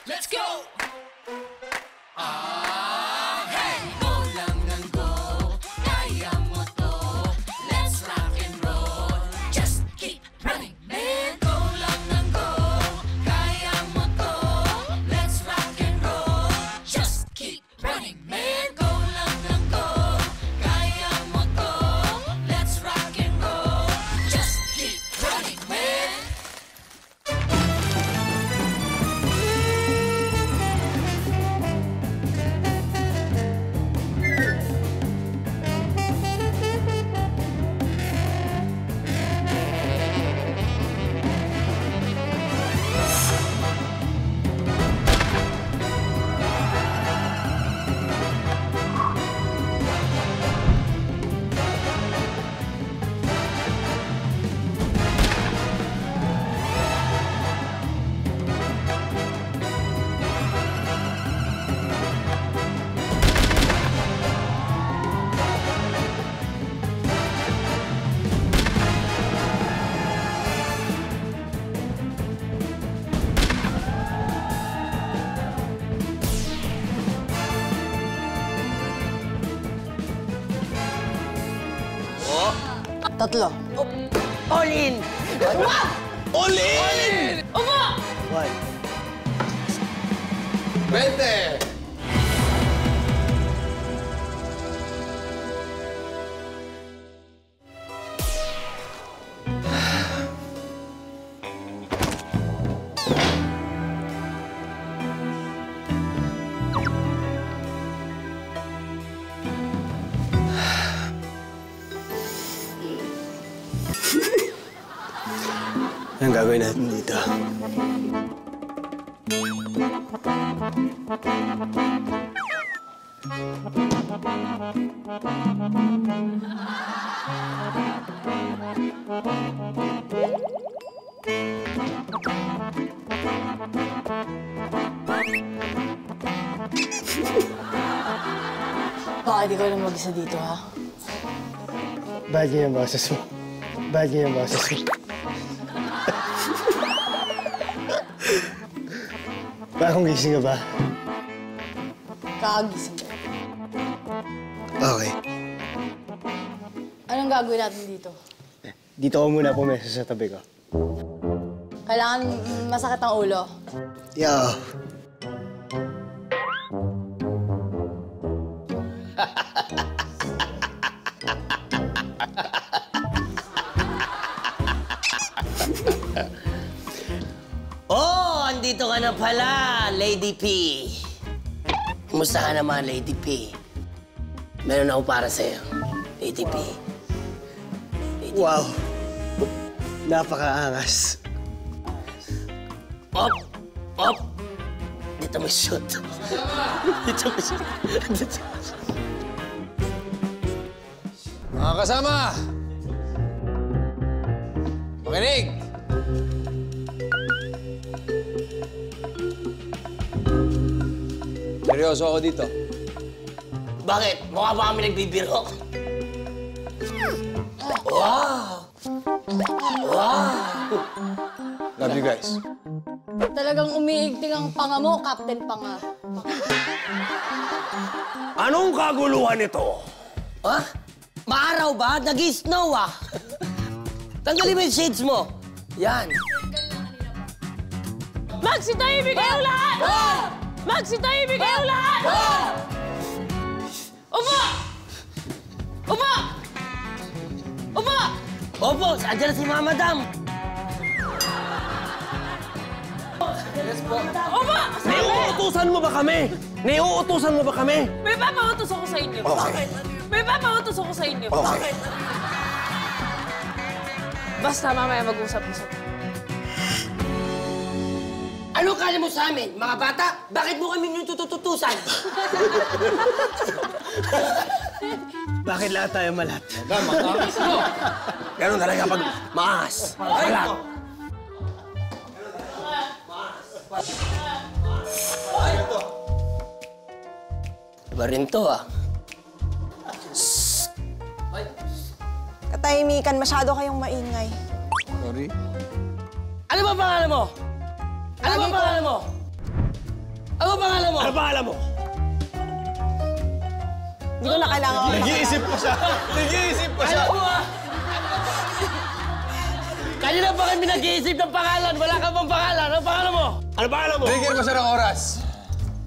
Let's go! Hey! Go lang ng go, kaya mo to. Let's rock and roll. Just keep running, man. Go lang ng go, kaya mo to. Let's rock and roll. Just keep running, man. Go lang ng go, kaya mo to. Let's rock and roll. Just keep running, man. Tatlo. All in! All in! Umo! 20! Anong gagawin natin dito? Baka di ko lang mag-isa dito, ha? Bad niya yung boses mo. Bad niya yung boses mo. Bakong gising ka ba? Kakagising ko. Okay. Anong gagawin natin dito? Dito ko muna pumesa sa tabi ko. Kailangan masakit ang ulo. Yo. Oh, andito ka na pala, Lady P. Kumusta ka naman, Lady P? Meron ako para sa'yo, Lady P. Lady Wow. Napakaangas. Op! Op! Dito mo shoot. Dito mo shoot. Mga kasama! Makinig! Seryoso ako dito. Bakit? Mukha ba kami nagbibiro? Wow! Wow! Love you guys. Talagang umiigting ang panga mo, Captain Panga. Anong kaguluhan ito? Ha? Maaraw ba? Nag-snow ah! Tanggalin mo yung shades mo. Yan. Magsitahimik kayo lahat! Magsitahimik kayo lahat! Umo! Umo! Umo! Opo, andyan na si Mama Dam. Umo! Naiuutusan mo ba kami? Naiuutusan mo ba kami? May papautos ako sa inyo. Okay. May papautos ako sa inyo. Okay. Basta mamaya mag-usap-usap. Ano kala mo sa amin, mga bata? Bakit mo kami nutututusan? Bakit lahat tayo malat? Ganun talaga pag maas. Malat. Iba rin to ah. Katahimikan, masyado kayong maingay. Sorry? Ano ba pangalan mo? Ano ba pangalan mo? Ano pangalan mo? Ano pangalan mo? Hindi ko na kailangan. Nag-iisip pa siya. Nag-iisip pa siya. Alam mo ah! Kanina pa kami nag-iisip ng pangalan. Wala ka bang pangalan? Ano pangalan mo? Ano pangalan mo? Bigyan mo siya ng oras.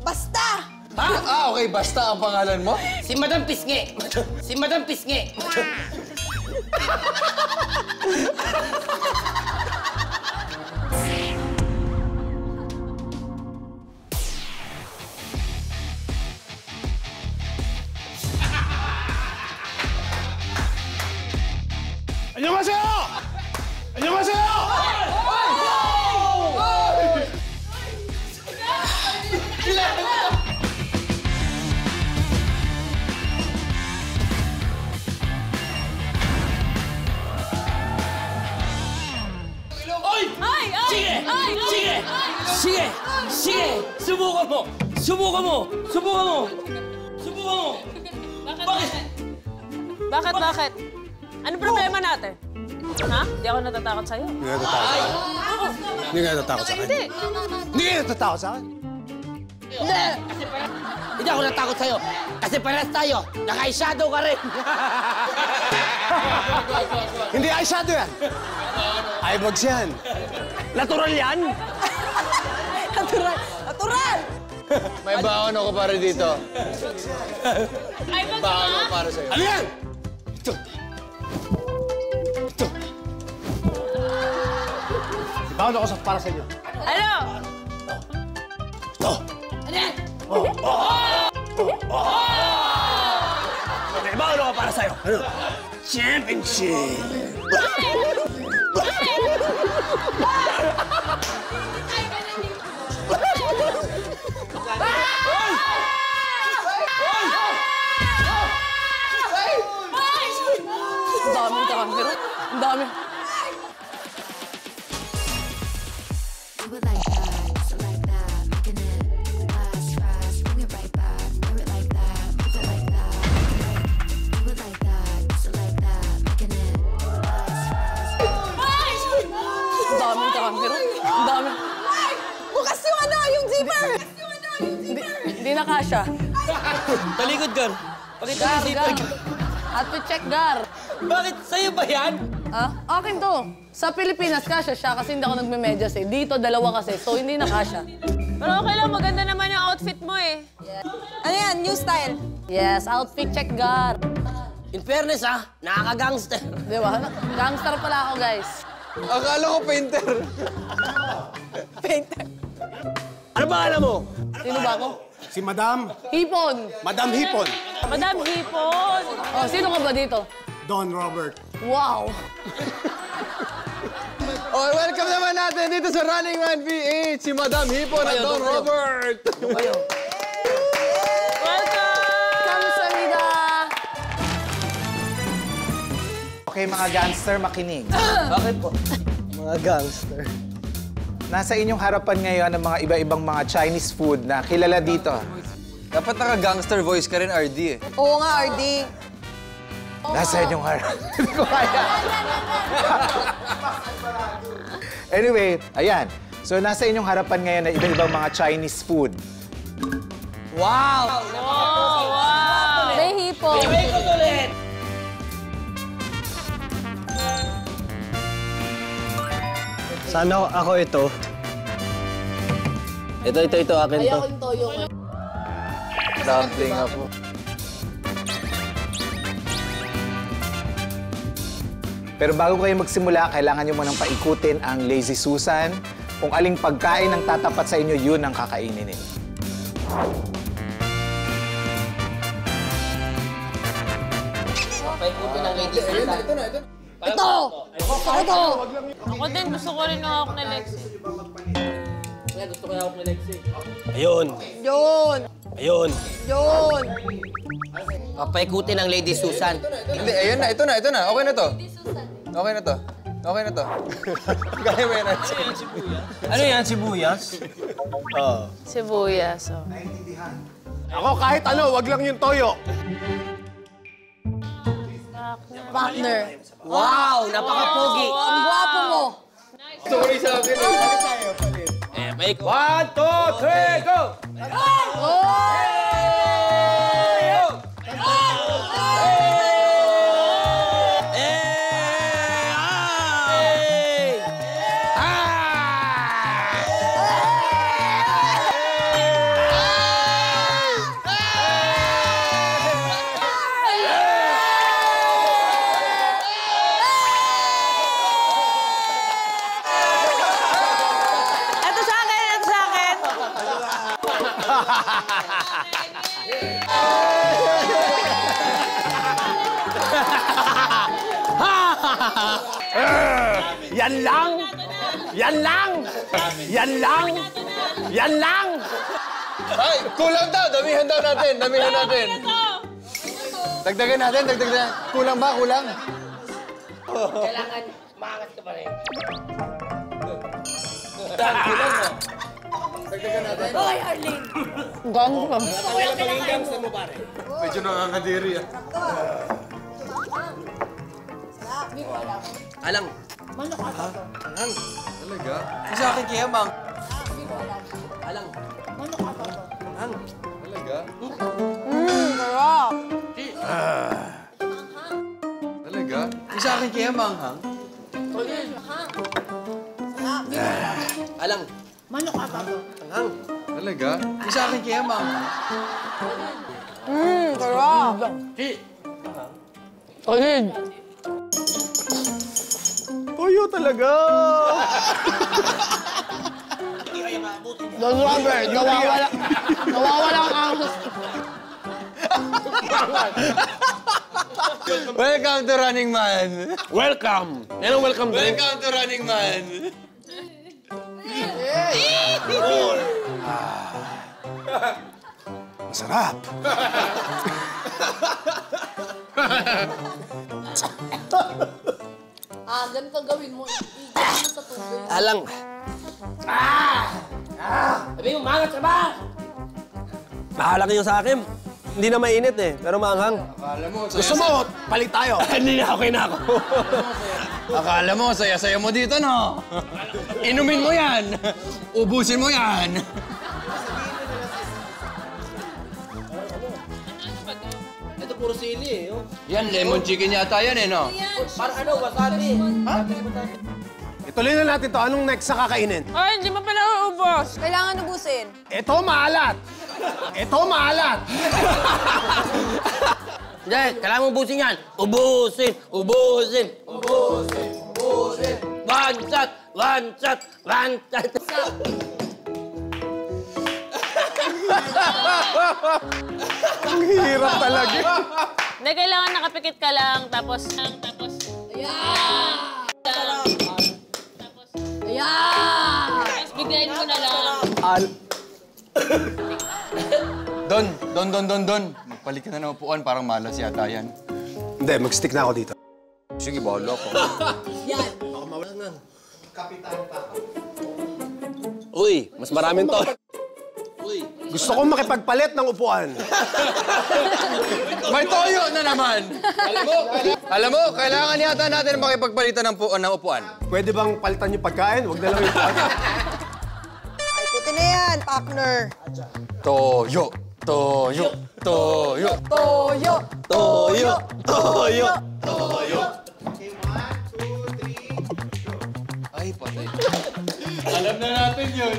Basta! Ah, okay. Basta ang pangalan mo? Si Madam Pisngi. Si Madam Pisngi. 안녕하세요! 안녕하세요! Sige! Sige! Sige! Sige! Subukan mo! Subukan mo! Subukan mo! Subukan mo! Bakit? Bakit? Ano problema natin? Ha? Hindi ako natatakot sa'yo. Hindi ka natatakot sa akin. Hindi. Hindi ka natatakot sa akin. Hindi! Hindi ako natakot sa'yo. Kasi parehas tayo. Naka-eyeshadow ka rin. Hindi eyeshadow yan. Eyebags yan. Natural yan. Natural! Natural! May baon ako para dito. Ay, Baon ako para sa'yo. Ano yan? Baon ako para sa inyo. Ano? Ito. Ano yan? Okay, baon ako para sa'yo. Ano? Championship. Ang daming camera. Ang dami. Do it like that, so like that, making it last, fast. Bring it right back, do it like that, move it like that. Do it like that, so like that, making it last, fast. Ang daming camera. Ang dami. Bukas yung ano, yung zipper! Hindi na kasha. Talikod ka. Pakita mo Gar, si Gar. Outfit check, Gar. Bakit? Sa'yo ba yan? Ah, akin to. Sa Pilipinas, kasha siya kasi hindi ako nagme-medyas eh. Dito, dalawa kasi. So, hindi na kasha. Pero okay lang, maganda naman yung outfit mo eh. Ano yan? New style? Yes, outfit check, Gar. In fairness ah, nakaka-gangster. Di ba? Gangster pala ako, guys. Akala ko painter. Painter. Ano pangalan mo? Sino ba ako? Si Madam. Hipon. Madam Hipon. Madam Hipon. Oh, sino ka ba dito? Don Robert. Wow. Okay, welcome naman natin dito sa Running Man PH, si Madam Hipon at Don Robert. Welcome! Kamsahamnida. Okay, mga gangster, makinig. Bakit po? Mga gangster. Nasa inyong harapan ngayon ang mga iba-ibang mga Chinese food na kilala dito. Dapat naka-gangster voice ka rin, RD eh. Oo nga, RD. Nasa inyong harapan. Hindi ko kaya. Anyway, ayan. So, nasa inyong harapan ngayon na iba-ibang mga Chinese food. Wow! Oh, wow! May hipon. Wake up ulit! Sana ako ito. Ito, akin to. Ayaw yung toyo ko. Dumpling ako. Pero bago kayo magsimula, kailangan nyo munang paikutin ang Lazy Susan. Kung aling pagkain ang tatapat sa inyo, yun ang kakainin ninyo. Paikutin ng ladies. Ito! Ako to! Ako din, gusto ko rin ng hawak na Lexi. Gusto ko hawak ni Lexi. Ayun. Yun! Ayun. Yun! Paikutin ng Lady Susan. Hindi, ayun na, ito na. Okay na to. Okay na to. Okay na to. Kaya mo yan, RD. Ano yan, sibuyas? Oo. Sibuyas, oh. Ako kahit ano, wag lang yung toyo. Partner. Wow! Napaka-pogi! Ang gwapo mo. Sorry sa akin. Eh, make 1, 2, 3, go! Ito sa akin, ito sa akin. Yan lang! Yan lang! Yan lang! Yan lang! Ay, kulang daw. Damihan daw natin. Damihan natin. Dagdagan natin, dagdagan. Kulang ba? Kulang? Kailangan maangat ka pa rin. Kulang mo. Dagdagan natin. Gano'n pa. Medyo nakakadiri ah. Alang. Talaga? Sa akin kaya, Mang. Alang. Talaga? Sarap. Talaga? Sa akin kaya, Manghang? Alang. Talaga? Sa akin kaya, Manghang? Sarap. Solid. Toyo talaga! Don Robert, nawawala ang angst. Welcome to Running Man! Welcome! Yan ang welcome drink. Welcome to Running Man! Masarap! Ganito gawin mo. Igyan mo sa tubig. Alang. Sabi mo, mangat ka ba? Bahala kayo sa akin. Hindi na mainit eh, pero maanghang. Akala mo, Gusto mo, palit tayo. Hindi na, okay na ako. Akala mo, saya-saya mo dito, no? Inumin mo yan! Ubusin mo yan! Ito puro sili eh. Oh. Yan, lemon chicken yata yan eh, no? Para ano, wasabi. Ituloy na natin to. Anong next sa kakainin? Ay, hindi mo pala uubos. Kailangan ubusin. Ito maalat. Ito maalat. Hindi, kailangan mo ubusin yan. Ubusin, ubusin, ubusin, ubusin. One shot, one shot, one shot. Ang hirap talaga. Hindi, kailangan nakapikit ka lang, tapos... Tapos, biglayin mo na lang. Don. Magpalit ka na ng upuan, parang malas yata yan. Hindi, mag-stick na ako dito. Sige, bahala ko. Uy, mas maraming to. Uy, Gusto kong makipagpalit ng upuan. May toyo na naman! Alam mo, kailangan yata natin makipagpalitan ng upuan. Pwede bang palitan yung pagkain? Huwag na lang yung upuan. Ay, puti na yan, partner. Toyo, toyo, toyo. Toyo. Toyo, toyo. Ay, patay. Alam na natin yun.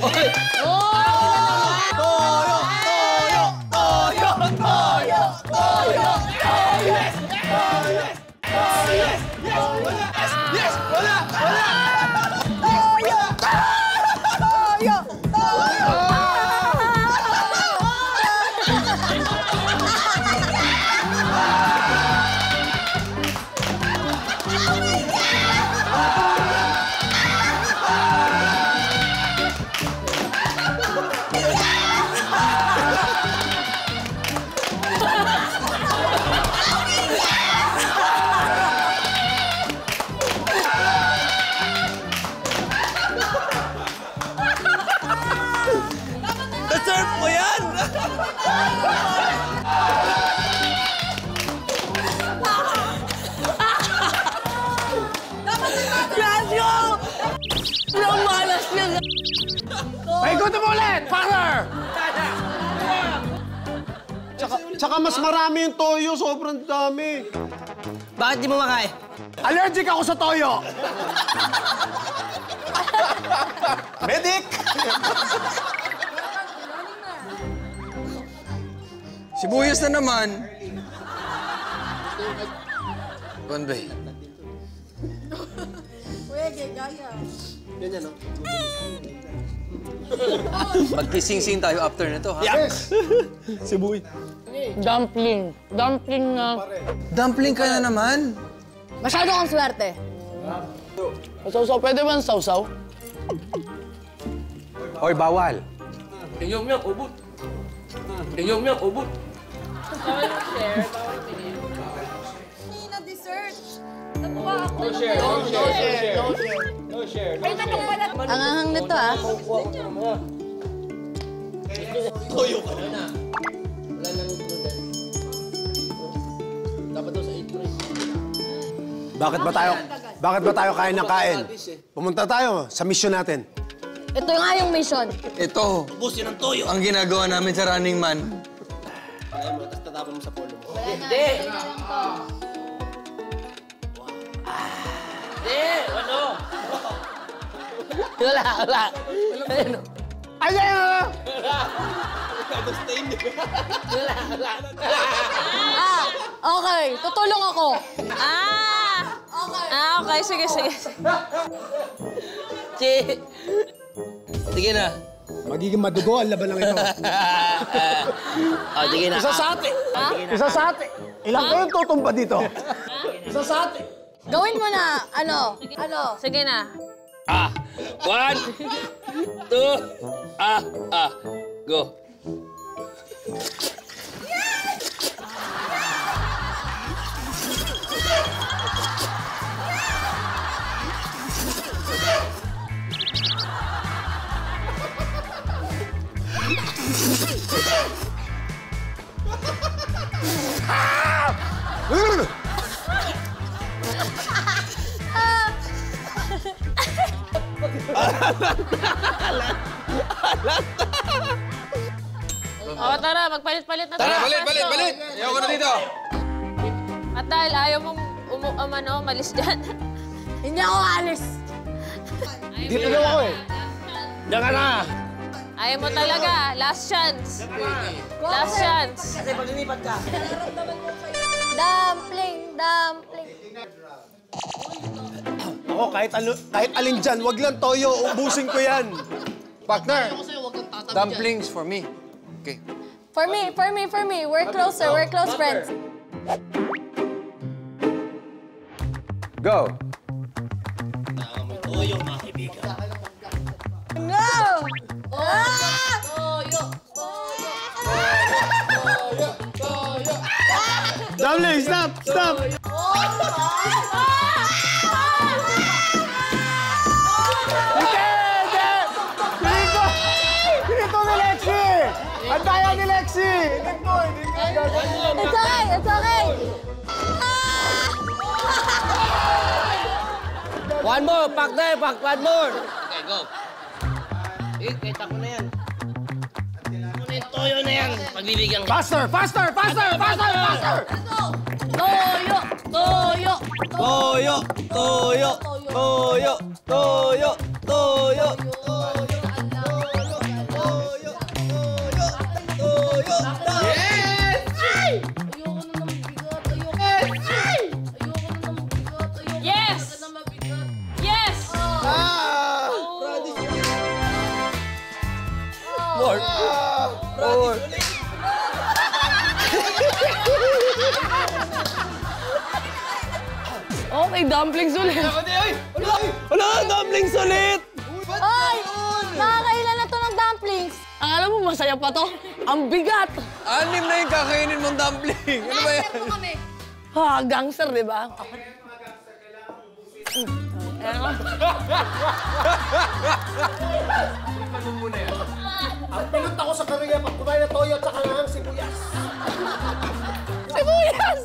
Deserve mo yan! Ang malas niya. Paikutin mo ulit, partner! Tsaka mas marami yung toyo, sobrang dami. Bakit di mo makain? Allergic ako sa toyo! Medic! Sibuyas na naman. Convey. Ganyan, no? Magkising-sing tayo after nito, ha? Yes! Sibuy. Dumpling. Dumpling na. Dumpling ka na naman. Masyado kang swerte. Sausaw, pwede ba ang sausaw? Hoy, bawal. Tingnan mo yan, ubot. Tingnan mo yan, ubot. Bawal share, bawal minute. Hindi na dessert. Natuwa ako. No share. Ay, tanong pala. Ang anghang nito, ah. Toyo ka na. Wala nang noodles. Dapat daw sa 8 Bakit ba tayo kain ng kain? Pumunta tayo sa mission natin. Ito nga yung mission. Ito, Bus, yun ang toyo. ang ginagawa namin sa Running Man. Ayaw mo, tapos tatapon mo sa polo mo. Hindi, ano? Wala. Ayun. Ayan! Ah, okay. Tutulong ako. Okay, sige. Sige na. Magiging madugo ang laban ng ito. Sige na. Isa sa atin! Isa sa atin! Ilang kayong tutumba dito? Isa sa atin! Gawin mo na, ano? Sige na. 1, 2, go. Tara, magpalit-palit na tayo. Tara, balit! Ayaw ko na dito. At dahil ayaw mong malis dyan. Hindi ako alis. Dito daw ako eh. Diyan ka na. Ayaw mo talaga. Last chance. Last chance. Kasi pag linipat ka. Dumpling. Ako, kahit alin dyan, wag lang toyo, ubusin ko yan. Partner, dumplings for me. Okay. For me. We're close friends. Go. Toyo, mga kaibigan. No! Dumpling, stop! Dito ni Lexi! Ang daya ni Lexi! It's okay. One more, partner, one more. Okay, go. Kita ko na yan. Muna yung toyo na yan. Pagbibigyan ka. Faster! Toyo. Yes! Yes! More. Okay, dumplings ulit. Wala, dumplings ulit! Ay! Nakakailan na to ng dumplings. Ang alam mo, masaya pa to. Ang bigat. 6 na yung kakainin mong dumpling. Ano ba yan? Ha, gangster, di ba? Ang pinunta ko sa Korea, pag kumain na toyo at saka ng sibuyas. Sibuyas!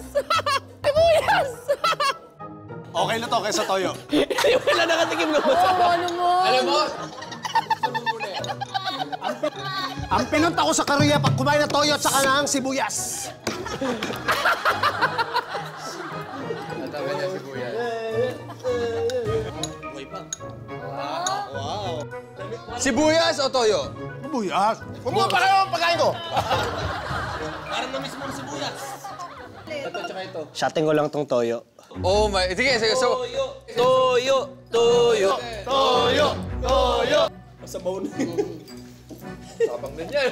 Okay na to kaysa toyo. Wala nakatikim na Ano mo? Alam mo, Ang pinunta ko sa Korea, pag kumain na toyo at saka ng sibuyas. Natanggal niya sibuyas. Sibuyas o toyo? Buyas. Kumuha pa kayo ang pagkain ko. Parang na mismo ang sibuyas. Ito tsaka ito. Shotting ko lang tong toyo. Oh my... Sige, sige. So, Toyo! Toyo! Toyo! Toyo! Masabaw na yun. tapang din yan.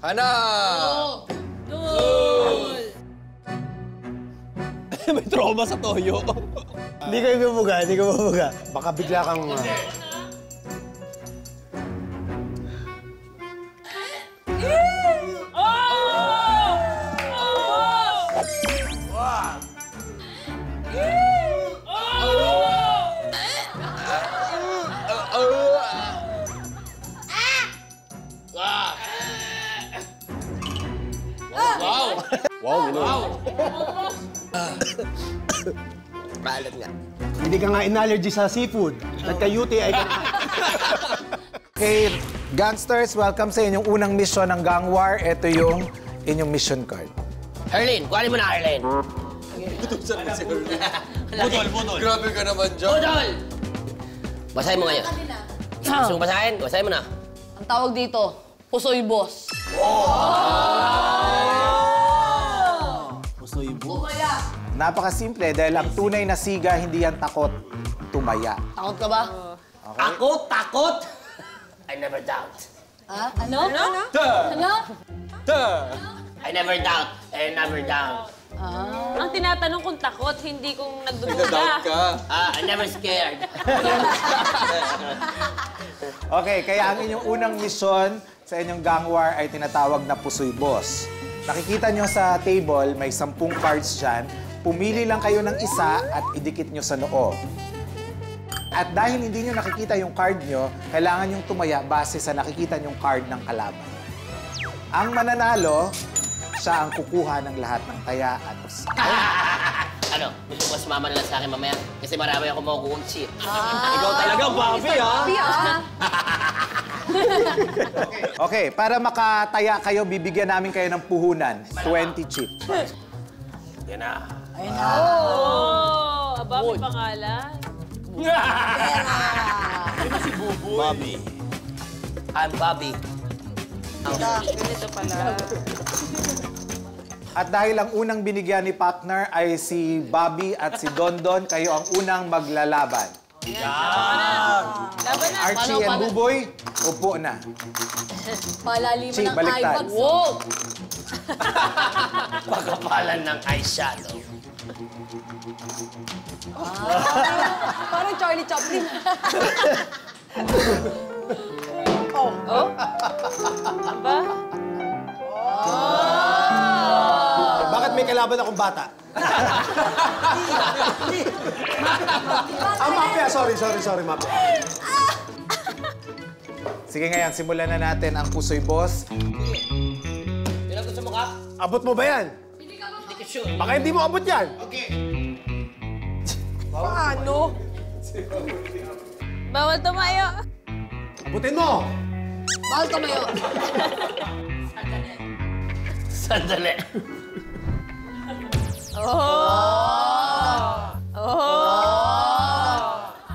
Hana! May trauma sa toyo. Hindi kayo bumuga, hindi ko bumuga. Baka bigla kang... Maalat nga. Hindi ka nga in-allergy sa seafood. Nagka-UTI ka. Okay, gangsters, welcome sa inyong unang mission ng Gang War. Ito yung inyong mission card. Herlin, kuhanin mo na, Herlin. Budol! Grabe ka naman, John. Budol! Basahin mo ngayon. Gusto mo basahin? Basahin mo na. Ang tawag dito, Pusoy Boss. Napakasimple dahil ang tunay na siga hindi yan takot, tumaya. Takot ka ba? Ako takot? I never doubt. Ha? Ano? Ano? I never doubt. I never doubt. Ang tinatanong kung takot, hindi kung Nagda-doubt nagdududa. ka. I never scared. Okay, kaya ang inyong unang misyon sa inyong Gang War ay tinatawag na Pusoy Boss. Nakikita nyo sa table, may 10 cards dyan. Pumili lang kayo ng isa at idikit nyo sa noo. At dahil hindi nyo nakikita yung card nyo, kailangan nyong tumaya base sa nakikita nyong card ng kalaban. Ang mananalo, siya ang kukuha ng lahat ng taya at Ano? Gusto mo sumama na lang sa akin mamaya? Kasi marami ako makukuha chip. Ikaw talaga, Bobby, ha? Okay, para makataya kayo, bibigyan namin kayo ng puhunan. 20 chips. Yan na. Oh, aba, may pangalan. Bobby. I'm Bobby. Ganito pala. At dahil ang unang binigyan ni partner ay si Bobby at si Dondon, kayo ang unang maglalaban. Laban na. Archie and Buboy, upo na. Palaliman Chi, ng baliktad. eyebags. Wow! Pagkapalan ng eyeshadow. Parang Charlie Chaplin. Aba? Bakit may kalaban akong bata? Mafia. Sorry, Mafia. Sige ngayon, simulan na natin ang Pusoy Boss. Yun ang gusto mo, Kap? Abot mo ba yan? Hindi ka sure. Baka hindi mo abot yan. Paano? Bawal tumayo. Abutin mo. Bawal tumayo. Sandali.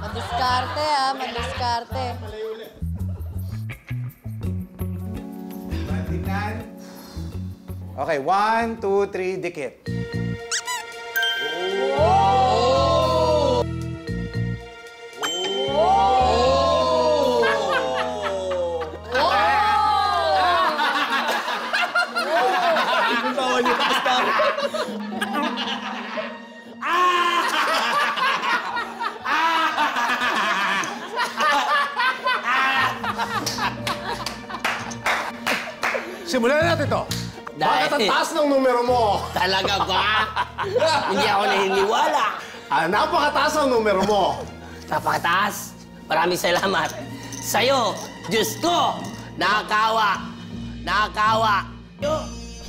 Madiskarte madiskarte. Tingnan. Okay, 1, 2, 3, dikit. Bawal yung basta. Simulan na natin to. Bakit ang Dahil- taas ng numero mo? Talaga ba? Hindi ako naniniwala. Napakataas ang numero mo. Napakataas. Maraming salamat. Sa'yo, Diyos ko, nakakawa. Nakakawa.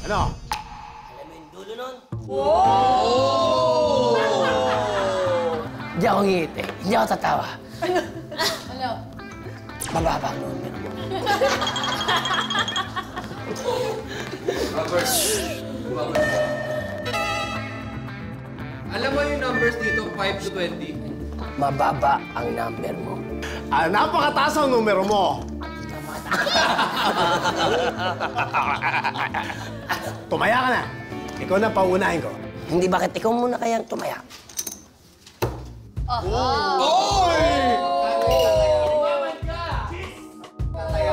Ano? Alam mo yung dulo nun? Hindi ako ngiti. Hindi ako tatawa. Ano? Mababa ang numero mo. Alam mo yung numbers dito, 5 to 20? Mababa ang number mo. Napakataas ang numero mo. Tumaya ka na. Ikaw na paunahin ko. Hindi, bakit ikaw muna kayang tumaya?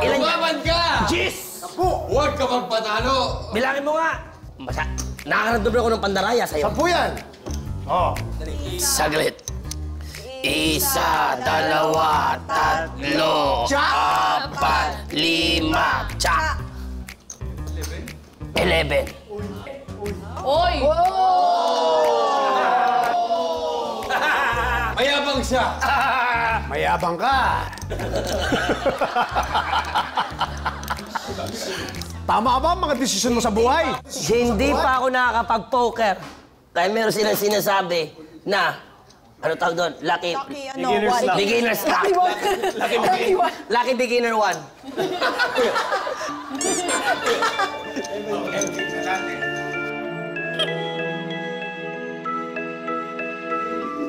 Ilan yan? Umaman ka! Jis! Huwag ka magpatalo! Bilangin mo nga! Nakakarandobre ako ng pandaraya sa'yo. 10 yan. Oh. Saglit. 1, 2, 3, 4, 5, tsak! 11. Oy! Mayabang siya! Mayabang ka. Tama ba ang mga desisyon mo sa buhay? Hindi pa ako nakakapag-poker. Kaya meron silang sinasabi na, ano tawag doon? Lucky... Beginner's luck. Lucky beginner 1.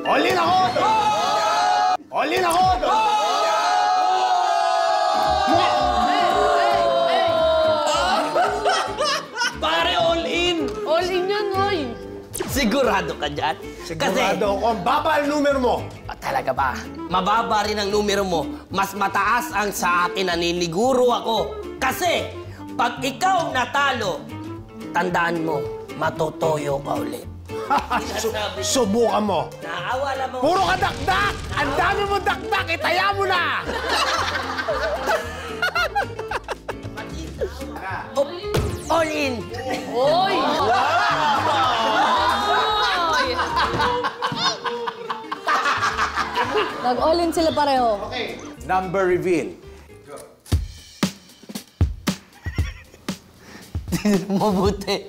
All in ako! All in ako! Pare, all in! All in yun, oy! Sigurado ka dyan? Sigurado ako ang baba ang numero mo. Talaga ba? Mababa rin ang numero mo. Mas mataas ang sa akin, naniniguro ako. Kasi, pag ikaw natalo, tandaan mo, matotoyo ka ulit. Subukan mo. Naawa lang mo. Puro ka dakdak! Ang dami mo dakdak! Itaya mo na! All in! Oy! Nag-all in sila pareho. Number reveal. Mabuti.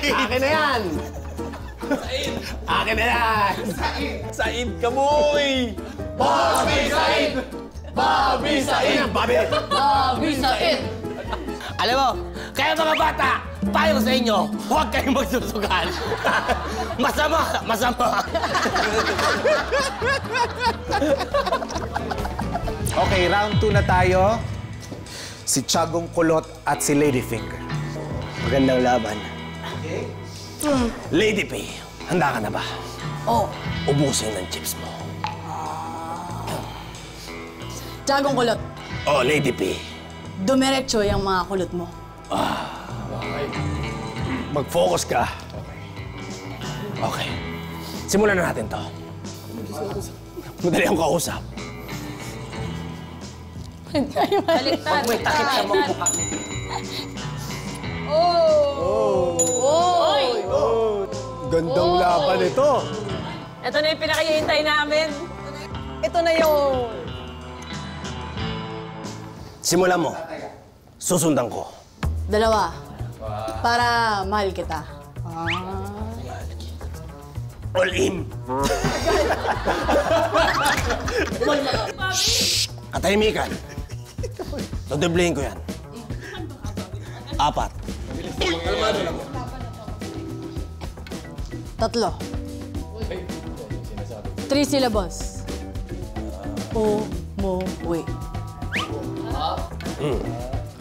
Akin na yan! Akin na yan! Said ka, boy! Bobby Said! Bobby Said! Bobby! Bobby Said! Alam mo, kaya mga bata, payo sa inyo, huwag kayong magsusugal. Masama, masama. Okay, round 2 na tayo. Si Tiagong Kulot at si Ladyfinger. Magandang laban. Lady P, handa ka na ba? Oh, Ubusin ng chips mo. Tiagong Kulot, Oh, Lady P. dumiretso yung mga kulot mo. Mag-focus ka. Okay. Simulan na natin to. Madali ang kausap. Baliktad. May takip sa mukha. Oy! Gandang laban ito. Ito na yung pinakahihintay namin. Ito na yung... Simulan mo. Susundan ko. 2. Para mahal kita. All in. Shhh! Katahimikan. Dodoblehin ko yan. 4. 3. 3 syllables. Umuwi.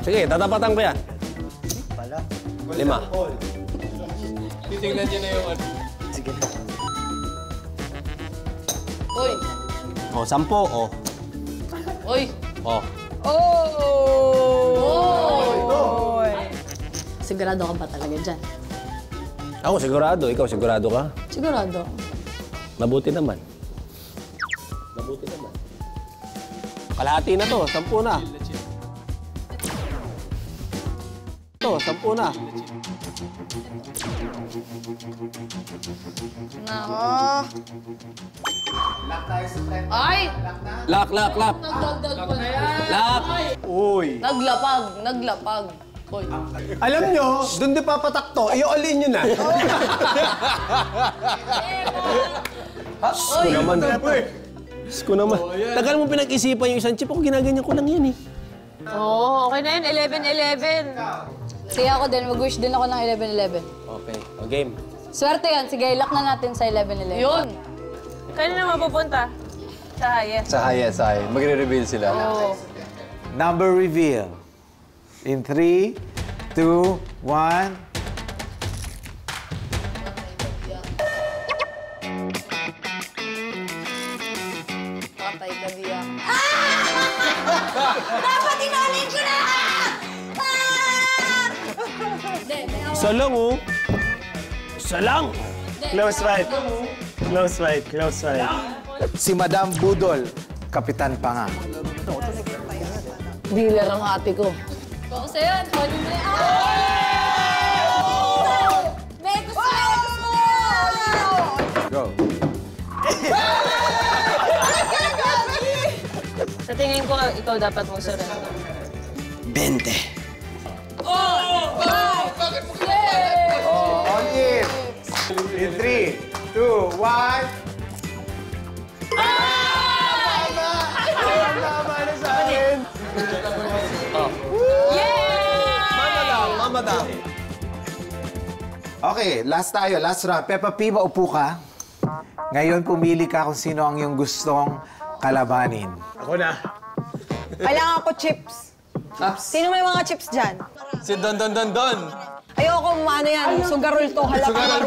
Sige, tatapatan ko yan. 5. Titingnan niya na yung ano. Oy! O, 10. O. Oy! O. Sigurado ka ba talaga dyan? Ako, sigurado. Ikaw, sigurado ka? Sigurado. Mabuti naman. Mabuti naman. Kalahati na to. 10 na. Ito, 10 na. Ay! Lock. Nagdagdag pa na yan. Lock. Uy! Naglapag. Alam nyo, doon di papatak to, i-all in nyo na. Ko naman. Ko naman. Tagal mo pinag-isipan yung isang chip. Ako ginaganyan ko lang yan eh. Oo, okay na yun. 11-11. Sige ako din, mag-wish din ako ng 11-11. Okay. O, game. Swerte yan. Sige, lock na natin sa 11-11. Yun. Kailan na mapupunta? Sa highest. Sa highest, sa highest. Magre-reveal sila. Oo. Number reveal. In 3, 2, 1. Patay ka diya. Dapat inalin ko na! Isa lang, oh. Isa lang. Close fight. Close fight, close fight. Si Madam Budol, Kapitan Panga. Dealer ang ate ko. Focus na yun. Hold mo na yan. May gusto mo! Go. Sa tingin ko, ikaw dapat mo surrender. 20. All in. In 3, 2, 1. Tama na sa akin. Mama daw. Okay, last tayo. Last round. Peppa P, maupo ka. Ngayon, pumili ka kung sino ang iyong gustong kalabanin. Ako na. Kailangan ko chips. Sino may mga chips dyan? Si Don. Ayoko, ano yan, sugarol to. Halata,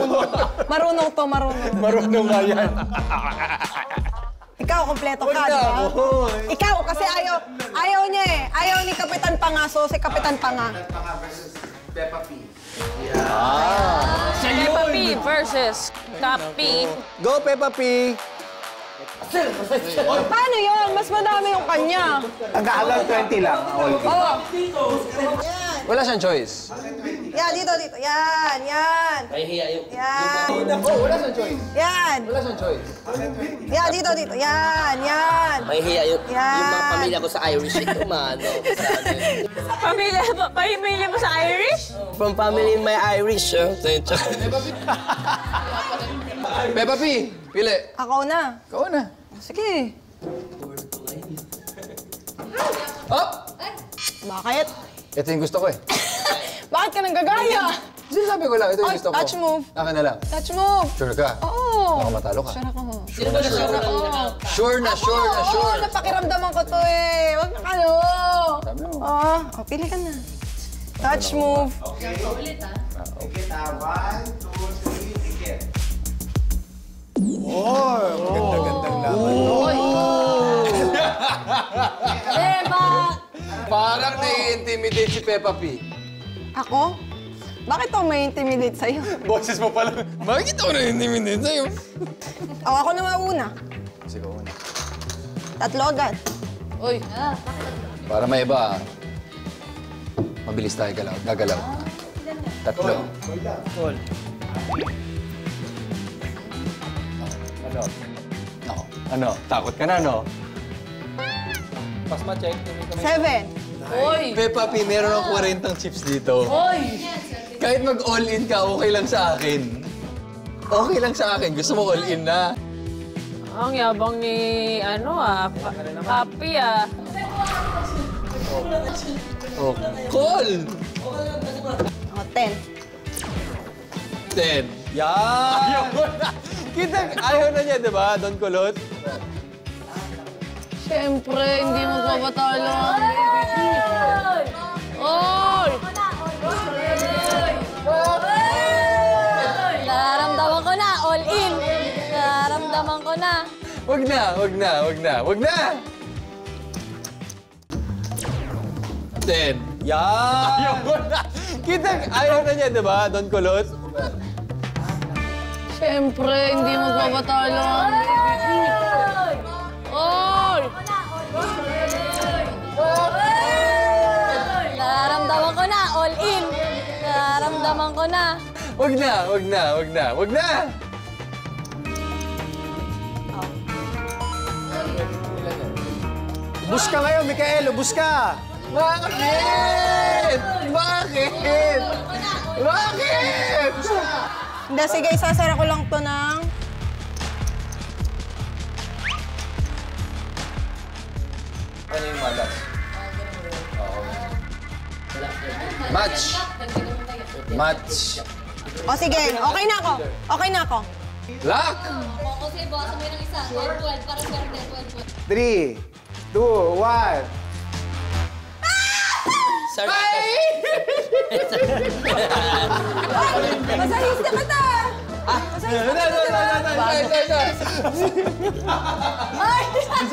marunong to, marunong. Marunong nga yan. Ikaw, kompleto ka, di ba? Ikaw, kasi ayaw niya eh. Ayaw ni Kapitan Panga, so si Kapitan Panga. Peppa P. Peppa P versus Cappy. Go, Peppa P. Paano yun? Mas madami yung kanya. Hanggang 20 lang. All in. Oh. Wala siyang choice. Yan, dito. Yan. May hiya yung... Yan. Wala siyang choice. Yan. Wala siyang choice. Yan, dito. Yan. May hiya yung... Yan. Yung mga pamilya ko sa Irish, ito mano. Pamilya mo sa Irish? From family in my Irish, Peppa P, pili. Ako na. Ikaw na. Sige. Up! Bakit? Ito yung gusto ko eh. Bakit ka nang gagaya? Sinasabi ko lang, ito yung gusto ko. Touch move. Akin na lang. Touch move. Sure ka? Oo. Baka matalo ka. Sure ako. Sure na. Oo, napakiramdaman ko to eh. Huwag na kayo. Sabi mo. Oo. Pili ka na. Touch move. Ticket, 1, 2, 3, ticket. Ganda-gandang laban. Parang nai-intimidate si Peppa P. Ako? Bakit ako may intimidate sa'yo? Boses mo pala. Bakit ako nai-intimidate sa'yo? Ako na mauna. Sige, una. Tatlo agad. Uy. Para may iba, mabilis tayo gagalaw. Tatlo. Call. Ano? Takot ka na, no? 7. Uy. Peppa P, meron akong 40 chips dito. Uy. Kahit mag-all-in ka, okay lang sa akin. Okay lang sa akin. Gusto mo all-in na. Ang yabang ni, Cappy Oh, call! 10. 10. Yeah! Ayaw mo na. Kita, ayaw na niya, di ba, Don Kulot? Siyempre, hindi magpapatalo. Oy! Nararamdaman ko na. All in. Nararamdaman ko na. Wag na. 10. Yeah! Ayaw mo na. Kita, ayaw na niya, di ba, Don Kulot? Siyempre, hindi magpapatalo. Oy! Nararamdaman ko na. All in. Nararamdaman ko na. Wag na. Ubus ka ngayon, Mikael. Ubus ka. Bakit? Bakit? Bakit? Hindi, sige, isasara ko lang to ng... Ano yung malas? Match. Match. O sige, okay na ako. Okay na ako. Lock! Kasi boss, may nang isa. 12, para swerte, 12. 3, 2, 1. Sir, Masahista ka ta! It's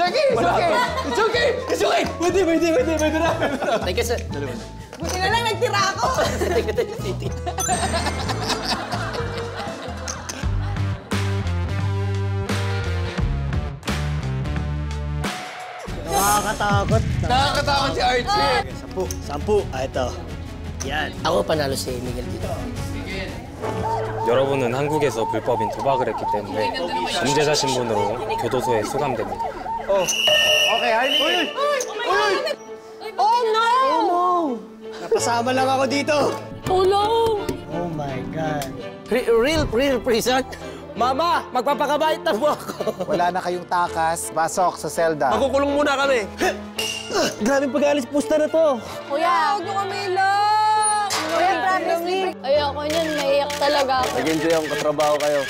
okay! It's okay! It's okay! It's okay! Pwede na. thank you, sir. Buti na lang nagtira ako. Nakakatakot. Nakakatakot si Archie! 10. Ito. Yan. Ako panalo si Miguel dito. 여러분은 한국에서 불법인 도박을 했기 때문에 범죄자 신분으로 교도소에 수감됩니다. Okay, Harley. Oh no! Napasama lang ako dito. Tulong! Oh my God. Real prison? Mama, magpapakabait na po ako. Wala na kayong takas. Pasok sa selda. Makukulong muna kami. Grabe pag-aalis pusta na to. Kuya, huwag mo kami lang! Kuya, promise me. Ayoko niyan, naiyak talaga ako. Nag-enjoy ang katrabaho kayo.